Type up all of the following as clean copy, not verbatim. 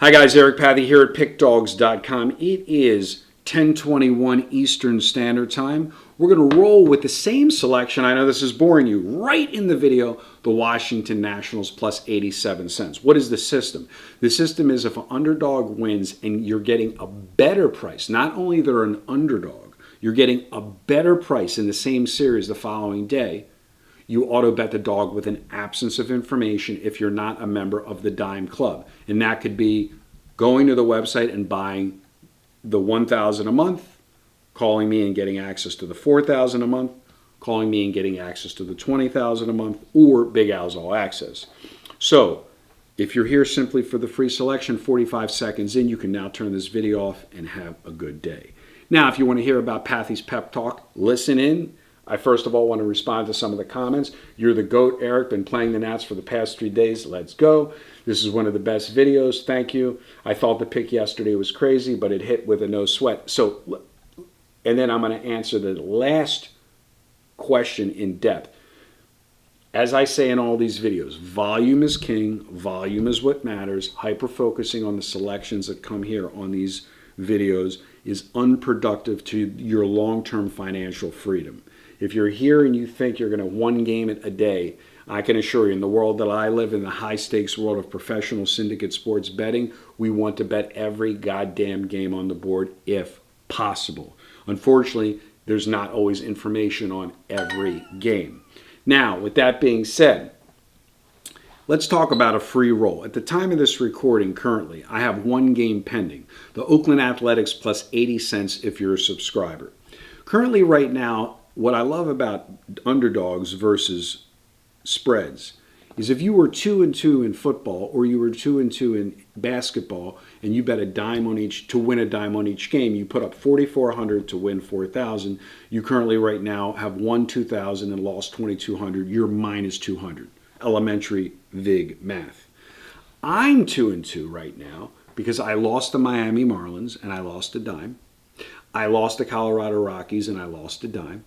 Hi guys, Eric Pathy here at PickDawgz.com. It is 10:21 Eastern Standard Time. We're going to roll with the same selection. I know this is boring you. Right in the video, the Washington Nationals plus 87 cents. What is the system? The system is if an underdog wins and you're getting a better price, not only they're an underdog, you're getting a better price in the same series the following day, you auto bet the dog with an absence of information if you're not a member of the Dime Club. And that could be going to the website and buying the $1,000 a month, calling me and getting access to the $4,000 a month, calling me and getting access to the $20,000 a month, or Big Al's All Access. So if you're here simply for the free selection, 45 seconds in, you can now turn this video off and have a good day. Now, if you want to hear about Pathy's Pep Talk, listen in. I first of all want to respond to some of the comments. You're the GOAT, Eric. Been playing the Nats for the past 3 days. Let's go. This is one of the best videos. Thank you. I thought the pick yesterday was crazy, but it hit with a no sweat. So, and then I'm going to answer the last question in depth. As I say in all these videos, volume is king. Volume is what matters. Hyper-focusing on the selections that come here on these videos is unproductive to your long-term financial freedom. If you're here and you think you're going to one game it a day, I can assure you, in the world that I live in, the high-stakes world of professional syndicate sports betting, we want to bet every goddamn game on the board if possible. Unfortunately, there's not always information on every game. Now, with that being said, let's talk about a free roll. At the time of this recording, currently, I have one game pending. The Oakland Athletics plus 80 cents if you're a subscriber. Currently, right now, what I love about underdogs versus spreads is if you were 2-2 in football or you were 2-2 in basketball and you bet a dime on each to win a dime on each game, you put up 4,400 to win 4,000. You currently right now have won 2,000 and lost 2,200. You're minus 200. Elementary vig math. I'm 2-2 right now because I lost the Miami Marlins and I lost a dime. I lost the Colorado Rockies and I lost a dime.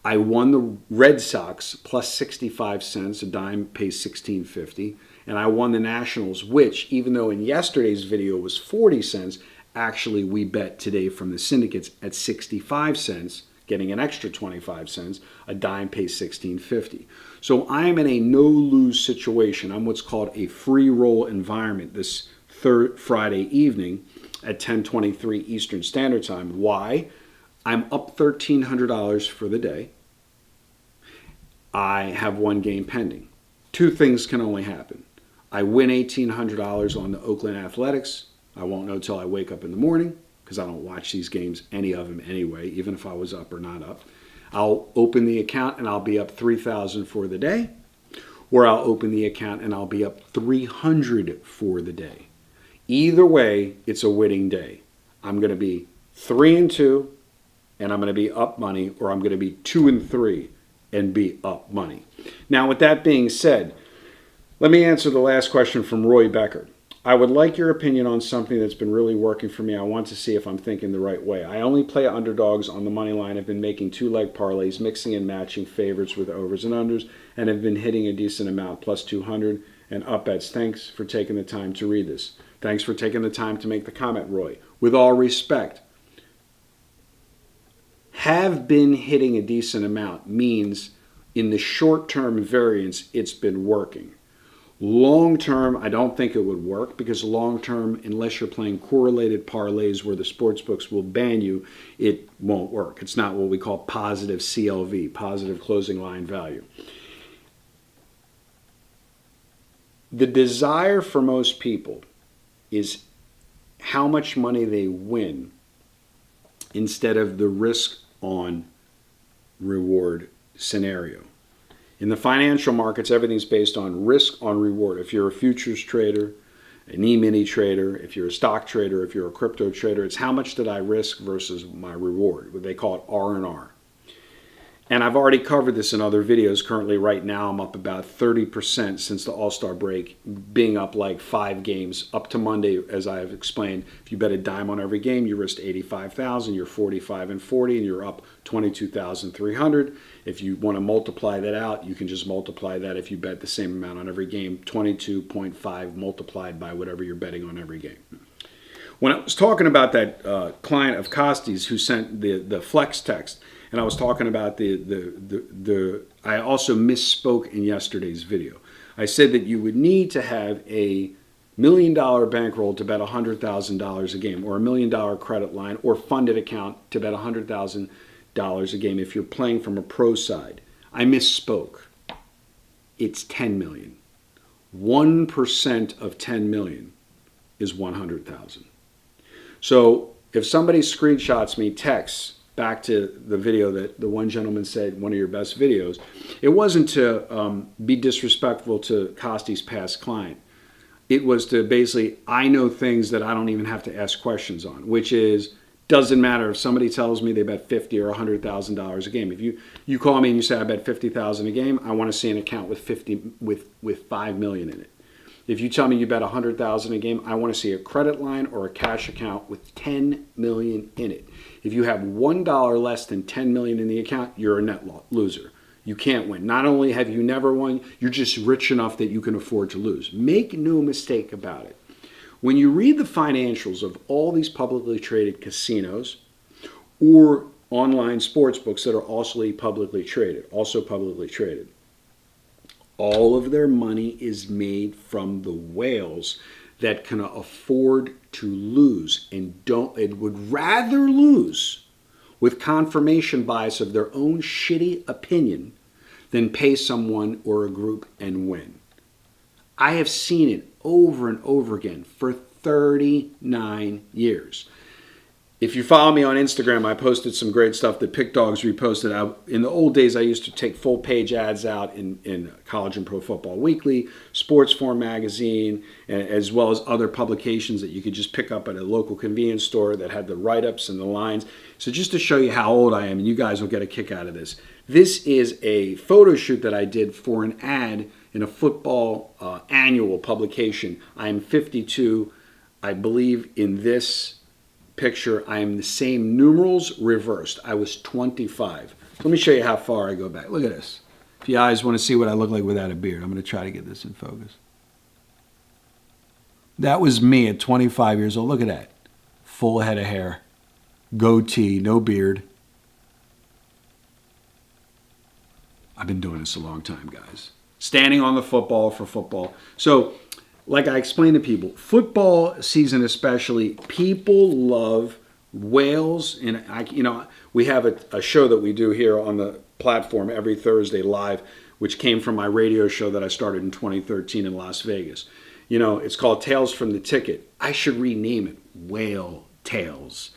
I won the Red Sox plus 65 cents, a dime pays $16.50, and I won the Nationals, which, even though in yesterday's video was 40 cents, actually we bet today from the syndicates at 65 cents, getting an extra 25 cents, a dime pays $16.50. So I am in a no-lose situation. I'm what's called a free roll environment this Friday evening at 10:23 Eastern Standard Time. Why? I'm up $1,300 for the day. I have one game pending. Two things can only happen. I win $1,800 on the Oakland Athletics. I won't know till I wake up in the morning because I don't watch these games, any of them anyway, even if I was up or not up. I'll open the account and I'll be up $3,000 for the day, or I'll open the account and I'll be up $300 for the day. Either way, it's a winning day. I'm going to be 3-2 and I'm going to be up money, or I'm going to be 2-3 and be up money. Now, with that being said, let me answer the last question from Roy Becker. I would like your opinion on something that's been really working for me. I want to see if I'm thinking the right way. I only play underdogs on the money line. I've been making two-leg parlays, mixing and matching favorites with overs and unders, and have been hitting a decent amount, plus 200 and up bets. Thanks for taking the time to read this. Thanks for taking the time to make the comment, Roy. With all respect, have been hitting a decent amount means in the short-term variance, it's been working. Long-term, I don't think it would work because long-term, unless you're playing correlated parlays where the sports books will ban you, it won't work. It's not what we call positive CLV, positive closing line value. The desire for most people is how much money they win instead of the risk on reward scenario. In the financial markets, everything's based on risk on reward. If you're a futures trader, an e-mini trader, if you're a stock trader, if you're a crypto trader, it's how much did I risk versus my reward. They call it R&R. And I've already covered this in other videos. Currently, right now, I'm up about 30% since the All-Star break, being up like 5 games up to Monday, as I have explained. If you bet a dime on every game, you risk 85,000. You're 45 and 40, and you're up 22,300. If you want to multiply that out, you can just multiply that if you bet the same amount on every game, 22.5 multiplied by whatever you're betting on every game. When I was talking about that client of Costi's who sent the flex text, and I was talking about I also misspoke in yesterday's video. I said that you would need to have a $1 million bankroll to bet $100,000 a game, or a $1 million credit line or funded account to bet $100,000 a game if you're playing from a pro side. I misspoke. It's 10 million. 1% of 10 million is 100,000. So if somebody screenshots me, texts back to the video that the one gentleman said, one of your best videos, it wasn't to be disrespectful to Costi's past client. It was to basically, I know things that I don't even have to ask questions on, which is, doesn't matter if somebody tells me they bet $50,000 or $100,000 a game. If you call me and you say I bet $50,000 a game, I want to see an account with $5 million in it. If you tell me you bet $100,000 a game, I want to see a credit line or a cash account with $10 million in it. If you have $1 less than $10 million in the account, you're a net loser. You can't win. Not only have you never won, you're just rich enough that you can afford to lose. Make no mistake about it. When you read the financials of all these publicly traded casinos or online sports books that are also publicly traded, all of their money is made from the whales that can afford to lose and would rather lose with confirmation bias of their own shitty opinion than pay someone or a group and win. I have seen it over and over again for 39 years. If you follow me on Instagram, I posted some great stuff that PickDawgz reposted. In the old days, I used to take full page ads out in College and Pro Football Weekly, Sports Form magazine, as well as other publications that you could just pick up at a local convenience store that had the write-ups and the lines. So just to show you how old I am, and you guys will get a kick out of this. This is a photo shoot that I did for an ad in a football annual publication. I am 52. I believe in this picture, I am the same numerals reversed. I was 25. Let me show you how far I go back. Look at this. If you guys want to see what I look like without a beard, I'm going to try to get this in focus. That was me at 25 years old. Look at that. Full head of hair. Goatee, no beard. I've been doing this a long time, guys. Standing on the football for football. So, like I explained to people, football season especially, people love whales. And we have a show that we do here on the platform every Thursday live, which came from my radio show that I started in 2013 in Las Vegas. It's called Tales from the Ticket. I should rename it Whale Tales.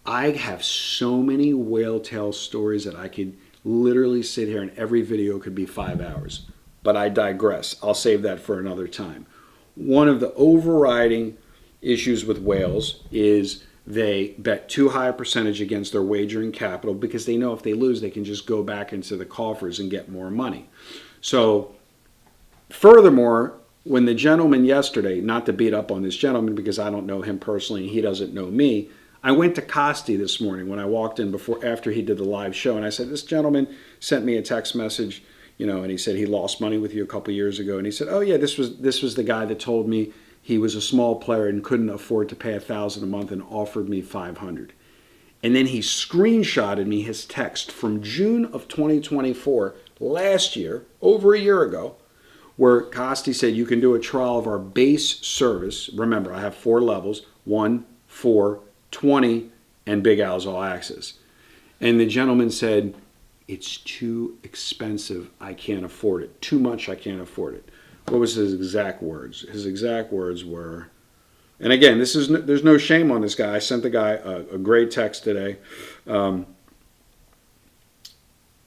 I have so many whale tale stories that I could literally sit here and every video could be 5 hours. But I digress. I'll save that for another time. One of the overriding issues with whales is they bet too high a percentage against their wagering capital because they know if they lose, they can just go back into the coffers and get more money. So, furthermore, when the gentleman yesterday, not to beat up on this gentleman because I don't know him personally and he doesn't know me, I went to Costi this morning when I walked in after he did the live show, and I said, this gentleman sent me a text message, and he said he lost money with you a couple years ago. And he said, oh yeah, this was the guy that told me he was a small player and couldn't afford to pay $1,000 a month and offered me $500. And then he screenshotted me his text from June of 2024, last year, over a year ago, where Costi said you can do a trial of our base service. Remember, I have 4 levels, 1, 4, 20, and Big Al's All Access. And the gentleman said, it's too expensive. I can't afford it. Too much. I can't afford it. What was his exact words? His exact words were, and again, there's no shame on this guy. I sent the guy a great text today.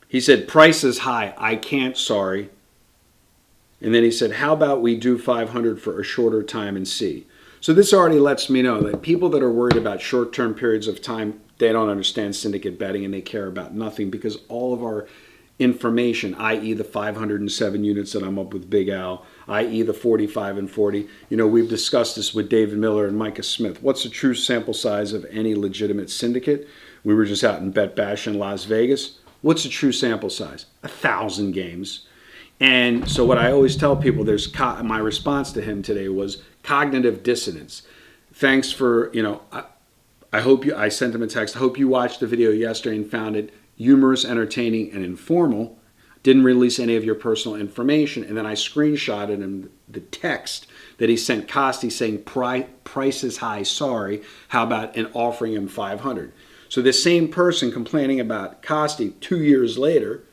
He said, price is high. I can't, sorry. And then he said, how about we do 500 for a shorter time and see? So this already lets me know that people that are worried about short-term periods of time they don't understand syndicate betting, and they care about nothing, because all of our information, i.e. the 507 units that I'm up with Big Al, i.e. the 45 and 40. We've discussed this with David Miller and Micah Smith. What's the true sample size of any legitimate syndicate? We were just out in Bet Bash in Las Vegas. What's the true sample size? 1,000 games. And so what I always tell people, my response to him today was cognitive dissonance. Thanks for, I sent him a text. I hope you watched the video yesterday and found it humorous, entertaining, and informal. Didn't release any of your personal information. And then I screenshotted him the text that he sent Costi saying, price is high, sorry. How about offering him 500? So this same person complaining about Costi 2 years later,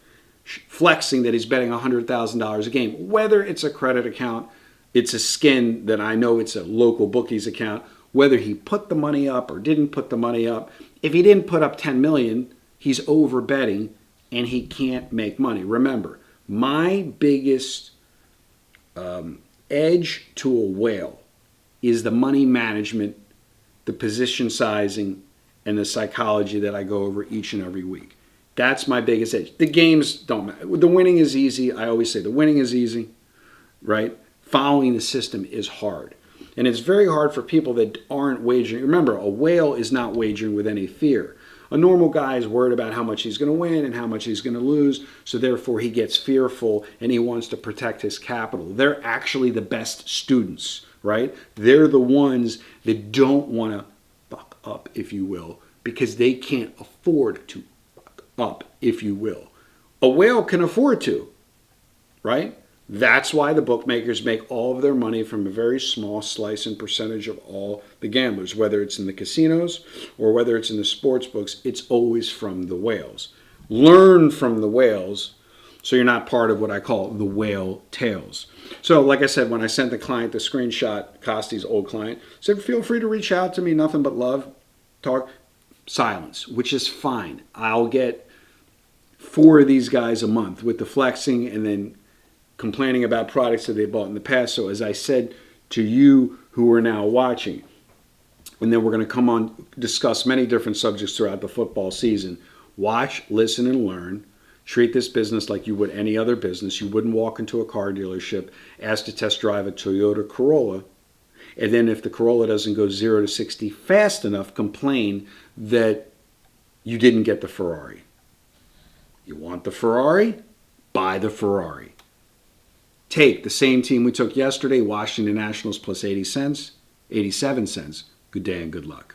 flexing that he's betting $100,000 a game, whether it's a credit account, it's a skin that I know it's a local bookies account, whether he put the money up or didn't put the money up. If he didn't put up 10 million, he's over betting and he can't make money. Remember, my biggest edge to a whale is the money management, the position sizing, and the psychology that I go over each and every week. That's my biggest edge. The games don't matter. The winning is easy. I always say the winning is easy, right? Following the system is hard. And it's very hard for people that aren't wagering. Remember, a whale is not wagering with any fear. A normal guy is worried about how much he's going to win and how much he's going to lose, so therefore he gets fearful and he wants to protect his capital. They're actually the best students, right? They're the ones that don't want to fuck up, if you will, because they can't afford to fuck up, if you will. A whale can afford to, right? That's why the bookmakers make all of their money from a very small slice and percentage of all the gamblers, whether it's in the casinos or whether it's in the sports books. It's always from the whales. Learn from the whales so you're not part of what I call the whale tales. So like I said, when I sent the client the screenshot, Costi's old client, said, feel free to reach out to me, nothing but love, talk, silence, which is fine. I'll get 4 of these guys a month with the flexing and then complaining about products that they bought in the past. So as I said to you who are now watching, and then we're going to come on, discuss many different subjects throughout the football season. Watch, listen, and learn. Treat this business like you would any other business. You wouldn't walk into a car dealership, ask to test drive a Toyota Corolla, and then if the Corolla doesn't go 0 to 60 fast enough, complain that you didn't get the Ferrari. You want the Ferrari? Buy the Ferrari. Take the same team we took yesterday, Washington Nationals plus 80 cents, 87 cents. Good day and good luck.